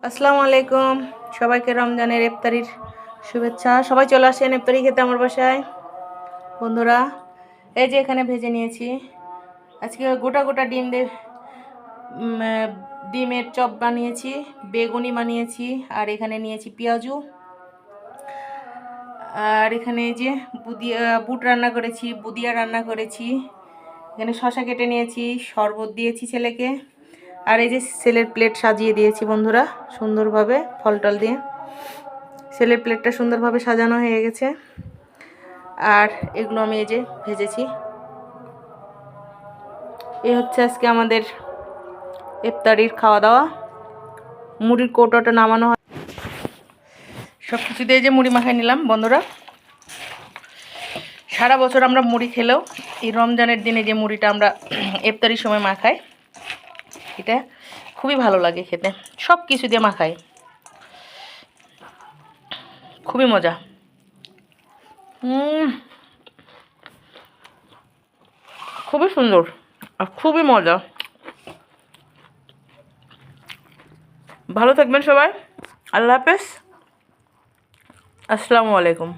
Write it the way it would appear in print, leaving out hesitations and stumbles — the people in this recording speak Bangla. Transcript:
আসসালামু আলাইকুম, সবাইকে রমজানের ইফতারির শুভেচ্ছা। সবাই চলে আসেন ইফতারি খেতে আমার বাসায়। বন্ধুরা, এই যে এখানে ভেজে নিয়েছি আজকে গোটা গোটা ডিম দিয়ে ডিমের চপ বানিয়েছি, বেগুনি বানিয়েছি, আর এখানে নিয়েছি পেঁয়াজু, আর এখানে যে বুট রান্না করেছি, বুদিয়া রান্না করেছি, এখানে শশা কেটে নিয়েছি, শরবত দিয়েছি ছেলেকে, আর এই যে ছেলের প্লেট সাজিয়ে দিয়েছি বন্ধুরা সুন্দরভাবে ফল টল দিয়ে। ছেলের প্লেটটা সুন্দরভাবে সাজানো হয়ে গেছে। আর এগুলো আমি এই যে ভেজেছি। এই হচ্ছে আজকে আমাদের ইফতারির খাওয়া দাওয়া। মুড়ির কৌটোটা নামানো হয়, সব কিছু দিয়ে যে মুড়ি মাখাই নিলাম বন্ধুরা। সারা বছর আমরা মুড়ি খেলেও এই রমজানের দিনে যে মুড়িটা আমরা ইফতারির সময় মাখাই, এটা খুবই ভালো লাগে খেতে। সব কিছু দিয়ে মাখাই, খুবই মজা। খুবই সুন্দর আর খুবই মজা। ভালো থাকবেন সবাই। আল্লাহ হাফেজ। আসসালামু আলাইকুম।